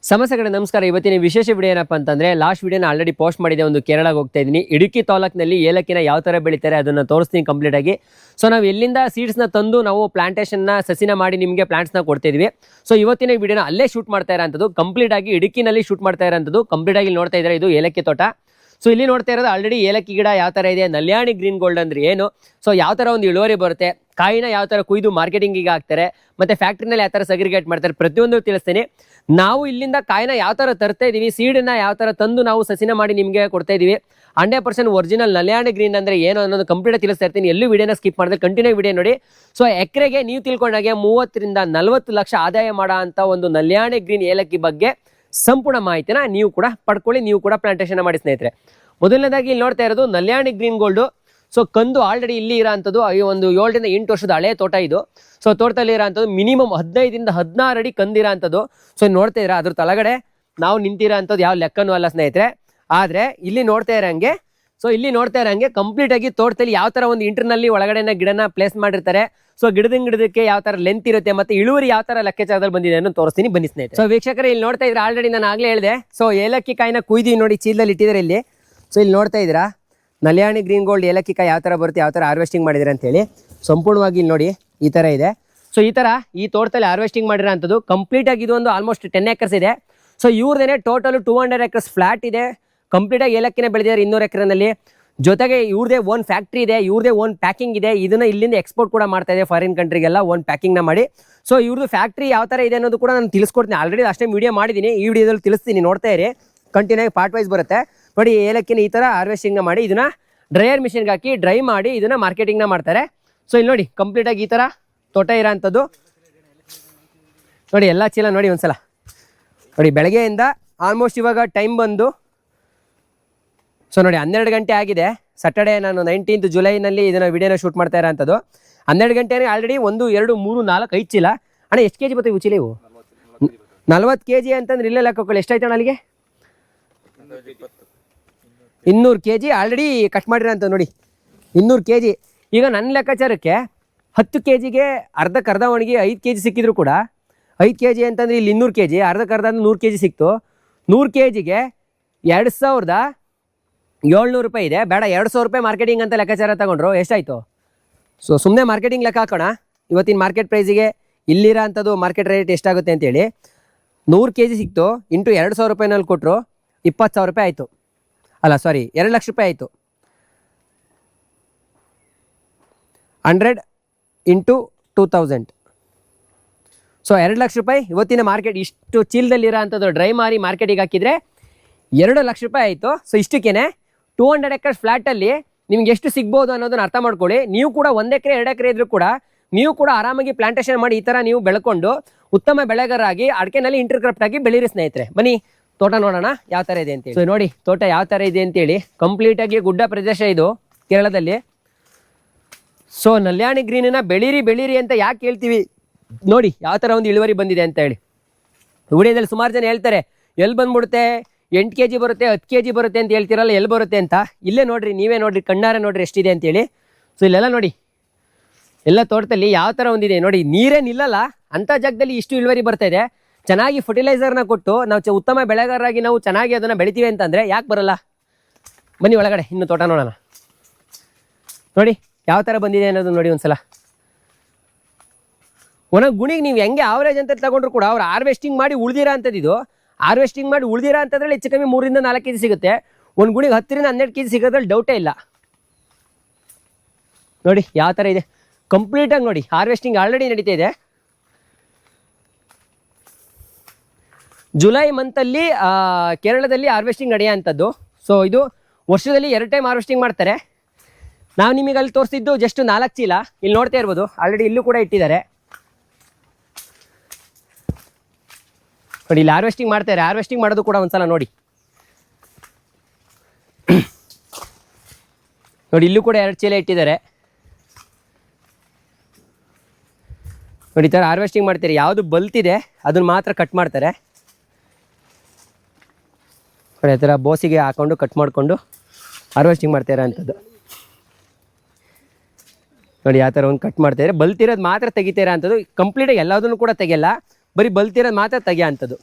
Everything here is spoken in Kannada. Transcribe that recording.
ಸಮಸ್ಯೆಗಳ ನಮಸ್ಕಾರ. ಇವತ್ತಿನ ವಿಶೇಷ ವಿಡಿಯೋ ಏನಪ್ಪ ಅಂತಂದ್ರೆ, ಲಾಸ್ಟ್ ವಿಡಿಯೋನ ಆಲ್ರೆಡಿ ಪೋಸ್ಟ್ ಮಾಡಿದೆ. ಒಂದು ಕೇರಳಕ್ಕೆ ಹೋಗ್ತಾ ಇದ್ದೀನಿ. ಇಡುಕಿ ತಾಲೂಕಿನಲ್ಲಿ ಏಲಕ್ಕಿನ ಯಾವ ತರ ಬೆಳಿತಾರೆ ಅದನ್ನ ತೋರಿಸ್ತೀನಿ ಕಂಪ್ಲೀಟ್ ಆಗಿ. ಸೊ ನಾವು ಎಲ್ಲಿಂದ ಸೀಡ್ಸ್ನ ತಂದು ನಾವು ಪ್ಲಾಂಟೇಶನ್ನ ಸಸಿನ ಮಾಡಿ ನಿಮಗೆ ಪ್ಲಾಂಟ್ಸ್ನ ಕೊಡ್ತಿದ್ವಿ. ಸೊ ಇವತ್ತಿನ ವಿಡಿಯೋನ ಅಲ್ಲೇ ಶೂಟ್ ಮಾಡ್ತಾ ಇರೋಂಥದ್ದು, ಕಂಪ್ಲೀಟ್ ಆಗಿ ಇಡುಕಿನಲ್ಲಿ ಶೂಟ್ ಮಾಡ್ತಾ ಇರೋಂಥದ್ದು. ಕಂಪ್ಲೀಟ್ ಆಗಿ ನೋಡ್ತಾ ಇದ್ದಾರೆ, ಇದು ಏಲಕ್ಕಿ ತೋಟ. ಸೊ ಇಲ್ಲಿ ನೋಡ್ತಾ ಇರೋದು ಆಲ್ರೆಡಿ ಏಲಕ್ಕಿ ಗಿಡ ಯಾವ ತರ ಇದೆ, ನಲ್ಯಾಣಿ ಗ್ರೀನ್ ಗೋಲ್ಡ್ ಅಂದ್ರೆ ಏನು, ಸೊ ಯಾವ ತರ ಒಂದು ಇಳುವರಿ ಬರುತ್ತೆ, ಕಾಯಿನ ಯಾವ ತರ ಕುಯ್ದು ಮಾರ್ಕೆಟಿಂಗಿಗೆ ಹಾಕ್ತಾರೆ, ಮತ್ತೆ ಫ್ಯಾಕ್ಟ್ರಿನಲ್ಲಿ ಯಾವ ತರ ಸಗ್ರಿಗೇಟ್ ಮಾಡ್ತಾರೆ, ಪ್ರತಿಯೊಂದು ತಿಳಿಸ್ತೀನಿ. ನಾವು ಇಲ್ಲಿಂದ ಕಾಯಿನ ಯಾವ ತರ ತರ್ತಾ ಇದೀವಿ, ಸೀಡನ್ನ ಯಾವ ತರ ತಂದು ನಾವು ಸಸಿನ ಮಾಡಿ ನಿಮಗೆ ಕೊಡ್ತಾ ಇದೀವಿ. 100% ಒರಿಜಿನಲ್ ನಲ್ಯಾಣಿ ಗ್ರೀನ್ ಅಂದ್ರೆ ಏನು ಅನ್ನೋದು ಕಂಪ್ಲೀಟ್ ತಿಳಿಸ್ತಾ ಇರ್ತೀನಿ. ಎಲ್ಲೂ ವಿಡಿಯೋನ ಸ್ಕಿಪ್ ಮಾಡಿದ್ರೆ ಕಂಟಿನ್ಯೂ ವಿಡಿಯೋ ನೋಡಿ. ಸೊ ಎಕರೆಗೆ ನೀವು ತಿಳ್ಕೊಂಡಾಗೆ 30 ರಿಂದ 40 ಲಕ್ಷ ಆದಾಯ ಮಾಡೋ ಅಂತ ಒಂದು ನಲ್ಯಾಣಿ ಗ್ರೀನ್ ಏಲಕ್ಕಿ ಬಗ್ಗೆ ಸಂಪೂರ್ಣ ಮಾಹಿತಿನ ನೀವು ಕೂಡ ಪಡ್ಕೊಳ್ಳಿ, ನೀವು ಕೂಡ ಪ್ಲಾಂಟೇಶನ್ ಮಾಡಿ ಸ್ನೇಹಿತರೆ. ಮೊದಲನೇದಾಗಿ ಇಲ್ಲಿ ನೋಡ್ತಾ ಇರೋದು ನಲ್ಯಾಣಿ ಗ್ರೀನ್ ಗೋಲ್ಡ್. ಸೊ ಕಂದು ಆಲ್ರೆಡಿ ಇಲ್ಲಿ ಇರೋಂಥದ್ದು ಒಂದು 7 ರಿಂದ 8 ವರ್ಷದ ಹಳೆ ತೋಟ ಇದು. ಸೊ ತೋಟದಲ್ಲಿ ಇರೋಂಥದ್ದು ಮಿನಿಮಮ್ 15 ರಿಂದ 16 ಅಡಿ ಕಂದಿರೋಂಥದ್ದು. ಸೊ ನೋಡ್ತಾ ಇದ್ದೀರಾ, ಅದ್ರ ತಳಗಡೆ ನಾವು ನಿಂತಿರೋಂಥದ್ದು ಯಾವ ಲೆಕ್ಕನೂ ಅಲ್ಲ ಸ್ನೇಹಿತರೆ. ಆದ್ರೆ ಇಲ್ಲಿ ನೋಡ್ತಾ ಇರೋಂಗೆ, ಸೊ ಇಲ್ಲಿ ನೋಡ್ತಾ ಇರೋಂಗೆ ಕಂಪ್ಲೀಟ್ ಆಗಿ ತೋಟದಲ್ಲಿ ಯಾವ ತರ ಒಂದು ಇಂಟರ್ನಲ್ಲಿ ಒಳಗಡೆ ಗಿಡನ ಪ್ಲೇಸ್ ಮಾಡಿರ್ತಾರೆ. ಸೊ ಗಿಡಕ್ಕೆ ಯಾವ ತರ ಲೆಂತ್ ಇರುತ್ತೆ, ಮತ್ತೆ ಇಳುವರಿ ಯಾವ ತರ ಲೆಕ್ಕಾಚಾರದಲ್ಲಿ ಬಂದಿದೆ ಅನ್ನೋ ತೋರಿಸ್ತೀನಿ, ಬನ್ನಿ ಸ್ನೇಹಿತರೆ. ಸೊ ವೀಕ್ಷಕರೇ, ಇಲ್ಲಿ ನೋಡ್ತಾ ಇದ್ರೆ ಆಲ್ರೆಡಿ ನಾನು ಆಗ್ಲೇ ಹೇಳಿದೆ. ಸೊ ಏಲಕ್ಕಿ ಕಾಯಿನ ಕುಯ್ದು ನೋಡಿ ಚೀಲದಲ್ಲಿ ಇಟ್ಟಿದ್ದಾರೆ ಇಲ್ಲಿ. ಸೊ ಇಲ್ಲಿ ನೋಡ್ತಾ ಇದ್ದೀರಾ, ನಲ್ಯಾಣಿ ಗ್ರೀನ್ ಗೋಲ್ಡ್ ಏಲಕ್ಕಿ ಕಾಯಿ ಯಾವ ತರ ಬರುತ್ತೆ, ಯಾವ ತರ ಹಾರ್ವೆಸ್ಟಿಂಗ್ ಮಾಡಿದ್ರೆ ಅಂತ ಹೇಳಿ ಸಂಪೂರ್ಣವಾಗಿ ಇಲ್ಲಿ ನೋಡಿ ಈ ತರ ಇದೆ. ಸೊ ಈ ತರ ಈ ತೋಟದಲ್ಲಿ ಹಾರ್ವೆಸ್ಟಿಂಗ್ ಮಾಡಿರೋ ಅಂಥದ್ದು ಕಂಪ್ಲೀಟ್ ಆಗಿ ಇದು ಒಂದು ಆಲ್ಮೋಸ್ಟ್ 10 ಎಕರ್ಸ್ ಇದೆ. ಸೊ ಇವ್ರದೇನೆ ಟೋಟಲ್ 200 ಎಕರ್ಸ್ ಫ್ಲಾಟ್ ಇದೆ. ಕಂಪ್ಲೀಟ್ ಆಗಿ ಏಲಕ್ಕಿನ ಬೆಳೆದಿದ್ದಾರೆ 200 ಎಕರೆನಲ್ಲಿ. ಜೊತೆಗೆ ಇವ್ರದೇ ಓನ್ ಫ್ಯಾಕ್ಟ್ರಿ ಇದೆ, ಇವ್ರದೇ ಓನ್ ಪ್ಯಾಕಿಂಗ್ ಇದೆ. ಇದನ್ನ ಇಲ್ಲಿಂದ ಎಕ್ಸ್ಪೋರ್ಟ್ ಕೂಡ ಮಾಡ್ತಾ ಇದೆ ಫಾರಿನ್ ಕಂಟ್ರಿಗೆಲ್ಲ ಓನ್ ಪ್ಯಾಕಿಂಗ್ನ ಮಾಡಿ. ಸೊ ಇವ್ರದ್ದು ಫ್ಯಾಕ್ಟ್ರಿ ಯಾವ ತರ ಇದೆ ಅನ್ನೋದು ಕೂಡ ನಾನು ತಿಳಿಸ್ಕೊಡ್ತೀನಿ. ಆಲ್ರೆಡಿ ಅಷ್ಟೇ ವಿಡಿಯೋ ಮಾಡಿದ್ದೀನಿ, ಈ ವಿಡಿಯೋದಲ್ಲಿ ತಿಳಿಸ್ತೀನಿ, ನೋಡ್ತಾ ಇರಿ. ಕಂಟಿನ್ಯೂ ಆಗಿ ಪಾರ್ಟ್ ವೈಸ್ ಬರುತ್ತೆ ನೋಡಿ. ಏಲಕ್ಕಿನ ಈ ತರ ಹಾರ್ವೆಸ್ಟಿಂಗ್ ಮಾಡಿ ಇದನ್ನ ಡ್ರೈಯರ್ ಮಿಷಿನ್ಗೆ ಹಾಕಿ ಡ್ರೈ ಮಾಡಿ ಇದನ್ನ ಮಾರ್ಕೆಟಿಂಗ್ನ ಮಾಡ್ತಾರೆ. ಸೊ ಇಲ್ಲಿ ನೋಡಿ ಕಂಪ್ಲೀಟ್ ಆಗಿ ಈ ತರ ತೋಟ ಇರೋಂಥದ್ದು ನೋಡಿ. ಎಲ್ಲ ಚೀಲ ನೋಡಿ ಒಂದ್ಸಲ ನೋಡಿ. ಬೆಳಗ್ಗೆಯಿಂದ ಆಲ್ಮೋಸ್ಟ್ ಇವಾಗ ಟೈಮ್ ಬಂದು ಸೊ ನೋಡಿ 12 ಗಂಟೆ ಆಗಿದೆ. ಸ್ಯಾಟರ್ಡೆ, ನಾನು 19th ಜುಲೈನಲ್ಲಿ ಇದನ್ನ ವಿಡಿಯೋನ ಶೂಟ್ ಮಾಡ್ತಾ ಇರೋಂಥದ್ದು. 12 ಗಂಟೆ ಆಲ್ರೆಡಿ 1, 2, 3, 4, 5 ಚೀಲ. ಅಣ್ಣ ಎಷ್ಟು ಕೆಜಿ ಬರ್ತವೆ ಇವು ಚೀಲ? ಇವು 40 kg ಅಂತಂದ್ರೆ ಇಲ್ಲೇ ಲೆಕ್ಕಕೊಳ್ಳಿ. ಎಷ್ಟಾಯ್ತು ಅಣ್ಣ ಅಲ್ಲಿಗೆ? 200 kg ಆಲ್ರೆಡಿ ಕಟ್ ಮಾಡಿರೋಂಥ ನೋಡಿ. 200 kg. ಈಗ ನನ್ನ ಲೆಕ್ಕಾಚಾರಕ್ಕೆ 10 kgಗೆ ಅರ್ಧ ಒಣಗಿ 5 kg ಸಿಕ್ಕಿದ್ರು ಕೂಡ 5 kg ಅಂತಂದ್ರೆ ಇಲ್ಲಿ 200 kg, ಅರ್ಧ ಅಂದ್ರೆ 100 kg ಸಿಕ್ತು. 100 kgಗೆ 2700 ರೂಪಾಯಿ ಇದೆ. ಬೇಡ 2000 ರೂಪಾಯಿ ಮಾರ್ಕೆಟಿಂಗ್ ಅಂತ ಲೆಕ್ಕಾಚಾರ ತಗೊಂಡ್ರು ಎಷ್ಟಾಯ್ತು? ಸೊ ಸುಮ್ಮನೆ ಮಾರ್ಕೆಟಿಂಗ್ ಲೆಕ್ಕ ಹಾಕೋಣ. ಇವತ್ತಿನ ಮಾರ್ಕೆಟ್ ಪ್ರೈಸಿಗೆ ಇಲ್ಲಿರೋ ಅಂಥದ್ದು ಮಾರ್ಕೆಟ್ ರೇಟ್ ಎಷ್ಟಾಗುತ್ತೆ ಅಂತೇಳಿ. 100 kg ಸಿಕ್ತು ಇಂಟು 2000 ರೂಪಾಯಿನಲ್ಲಿ ಕೊಟ್ಟರು 20,000 ರೂಪಾಯಿ ಆಯಿತು. ಅಲ್ಲ ಸಾರಿ, 2 ಲಕ್ಷ ರೂಪಾಯಿ ಆಯಿತು. 100 ಇಂಟು 2000. ಸೊ 2 ಲಕ್ಷ ರೂಪಾಯಿ ಇವತ್ತಿನ ಮಾರ್ಕೆಟ್. ಇಷ್ಟು ಚೀಲದಲ್ಲಿರೋ ಅಂಥದ್ದು ಡ್ರೈ ಮಾರಿ ಮಾರ್ಕೆಟಿಗೆ ಹಾಕಿದರೆ 2 ಲಕ್ಷ ರೂಪಾಯಿ ಆಯಿತು. ಸೊ ಇಷ್ಟಕ್ಕೇನೆ 200 ಎಕರ್ಸ್ ಫ್ಲಾಟಲ್ಲಿ ನಿಮ್ಗೆ ಎಷ್ಟು ಸಿಗ್ಬೋದು ಅನ್ನೋದನ್ನ ಅರ್ಥ ಮಾಡ್ಕೊಳ್ಳಿ. ನೀವು ಕೂಡ 1 ಎಕರೆ 2 ಎಕರೆ ಇದ್ರೂ ಕೂಡ ನೀವು ಕೂಡ ಆರಾಮಾಗಿ ಪ್ಲಾಂಟೇಶನ್ ಮಾಡಿ ಈ ಥರ ನೀವು ಬೆಳ್ಕೊಂಡು ಉತ್ತಮ ಬೆಳೆಗಾರರಾಗಿ ಅಡಿಕೆನಲ್ಲಿ ಇಂಟರ್ಕ್ರಾಫ್ಟ್ ಆಗಿ ಬೆಳೀರಿ ಸ್ನೇಹಿತರೆ. ಬನ್ನಿ ತೋಟ ನೋಡೋಣ ಯಾವ ಥರ ಇದೆ ಅಂತೇಳಿ. ಸೊ ನೋಡಿ ತೋಟ ಯಾವ ಥರ ಇದೆ ಅಂತೇಳಿ. ಕಂಪ್ಲೀಟ್ ಆಗಿ ಗುಡ್ಡ ಪ್ರದೇಶ ಇದು ಕೇರಳದಲ್ಲಿ. ಸೊ ನಲ್ಯಾಣಿ ಗ್ರೀನನ್ನ ಬೆಳೀರಿ ಅಂತ ಯಾಕೆ ಹೇಳ್ತೀವಿ ನೋಡಿ, ಯಾವ ಥರ ಒಂದು ಇಳುವರಿ ಬಂದಿದೆ ಅಂತ ಹೇಳಿ. ವಿಡಿಯೋದಲ್ಲಿ ಸುಮಾರು ಜನ ಹೇಳ್ತಾರೆ ಎಲ್ಲಿ ಬಂದ್ಬಿಡುತ್ತೆ, 8 kg ಬರುತ್ತೆ, 10 kg ಬರುತ್ತೆ ಅಂತ ಹೇಳ್ತಿರಲ್ಲ, ಎಲ್ಲಿ ಬರುತ್ತೆ ಅಂತ. ಇಲ್ಲೇ ನೋಡ್ರಿ, ನೀವೇ ನೋಡ್ರಿ, ಕಣ್ಣಾರೆ ನೋಡ್ರಿ ಎಷ್ಟಿದೆ ಅಂತೇಳಿ. ಸೊ ಇಲ್ಲೆಲ್ಲ ನೋಡಿ, ಎಲ್ಲ ತೋಟದಲ್ಲಿ ಯಾವ ಥರ ಒಂದಿದೆ ನೋಡಿ. ನೀರೇ ನಿಲ್ಲಲ್ಲ ಅಂಥ ಜಾಗದಲ್ಲಿ ಇಷ್ಟು ಇಳುವರಿ ಬರ್ತಾ ಇದೆ. ಚೆನ್ನಾಗಿ ಫರ್ಟಿಲೈಸರ್ನ ಕೊಟ್ಟು ನಾವು ಉತ್ತಮ ಬೆಳೆಗಾರರಾಗಿ ನಾವು ಚೆನ್ನಾಗಿ ಅದನ್ನು ಬೆಳಿತೀವಿ ಅಂತಂದರೆ ಯಾಕೆ ಬರಲ್ಲ? ಬನ್ನಿ ಒಳಗಡೆ ಇನ್ನು ತೋಟ ನೋಡೋಣ. ನೋಡಿ ಯಾವ ಥರ ಬಂದಿದೆ ಅನ್ನೋದು ನೋಡಿ ಒಂದ್ಸಲ. ಒಂದೊಂದು ಗುಣಿಗೆ ನೀವು ಹೆಂಗೆ ಆವ್ರೇಜ್ ಅಂತ ತಗೊಂಡ್ರು ಕೂಡ ಅವ್ರು ಹಾರ್ವೆಸ್ಟಿಂಗ್ ಮಾಡಿ ಉಳಿದಿರೋ ಅಂಥದ್ದು ಇದು. ಹಾರ್ವೆಸ್ಟಿಂಗ್ ಮಾಡಿ ಉಳಿದಿರೋ ಅಂತಂದ್ರೆ ಹೆಚ್ಚು ಕಮ್ಮಿ 3 ರಿಂದ 4 kg ಸಿಗುತ್ತೆ. ಒಂದು ಗುಣಿಗೆ 10 ರಿಂದ 12 kg ಸಿಗೋದ್ರಲ್ಲಿ ಡೌಟೇ ಇಲ್ಲ. ನೋಡಿ ಯಾವ ಥರ ಇದೆ ಕಂಪ್ಲೀಟಾಗಿ ನೋಡಿ. ಹಾರ್ವೆಸ್ಟಿಂಗ್ ಆಲ್ರೆಡಿ ನಡೀತಾ ಇದೆ. ಜುಲೈ ಮಂತಲ್ಲಿ ಕೇರಳದಲ್ಲಿ ಹಾರ್ವೆಸ್ಟಿಂಗ್ ನಡೆಯೋ ಅಂಥದ್ದು. ಸೊ ಇದು ವರ್ಷದಲ್ಲಿ 2 ಟೈಮ್ ಹಾರ್ವೆಸ್ಟಿಂಗ್ ಮಾಡ್ತಾರೆ. ನಾವು ನಿಮಗೆ ಅಲ್ಲಿ ತೋರಿಸಿದ್ದು ಜಸ್ಟ್ 4 ಚೀಲ. ಇಲ್ಲಿ ನೋಡ್ತಾ ಇರ್ಬೋದು, ಆಲ್ರೆಡಿ ಇಲ್ಲೂ ಕೂಡ ಇಟ್ಟಿದ್ದಾರೆ ನೋಡಿ. ಇಲ್ಲಿ ಹಾರ್ವೆಸ್ಟಿಂಗ್ ಮಾಡ್ತಾರೆ. ಹಾರ್ವೆಸ್ಟಿಂಗ್ ಮಾಡೋದು ಕೂಡ ಒಂದ್ಸಲ ನೋಡಿ. ನೋಡಿ ಇಲ್ಲೂ ಕೂಡ 2 ಚೀಲ ಇಟ್ಟಿದ್ದಾರೆ ನೋಡಿ. ಈ ಥರ ಹಾರ್ವೆಸ್ಟಿಂಗ್ ಮಾಡ್ತಾರೆ. ಯಾವುದು ಬಲ್ತಿದೆ ಅದನ್ನ ಮಾತ್ರ ಕಟ್ ಮಾಡ್ತಾರೆ ನೋಡಿ. ಆ ಥರ ಬೋಸಿಗೆ ಹಾಕೊಂಡು ಕಟ್ ಮಾಡಿಕೊಂಡು ಹಾರ್ವೆಸ್ಟಿಂಗ್ ಮಾಡ್ತಾರೆ ಅಂಥದ್ದು ನೋಡಿ. ಯಾವ ಥರ ಒಂದು ಕಟ್ ಮಾಡ್ತಾಯಿದ್ರೆ ಬಲ್ತಿರೋದು ಮಾತ್ರ ತೆಗಿತೀರಾ ಅಂಥದ್ದು. ಕಂಪ್ಲೀಟಾಗಿ ಎಲ್ಲದನ್ನು ಕೂಡ ತೆಗಿಯಲ್ಲ, ಬರೀ ಬಲ್ತಿರೋದು ಮಾತ್ರ ತೆಗಿಯೋ ಅಂಥದ್ದು.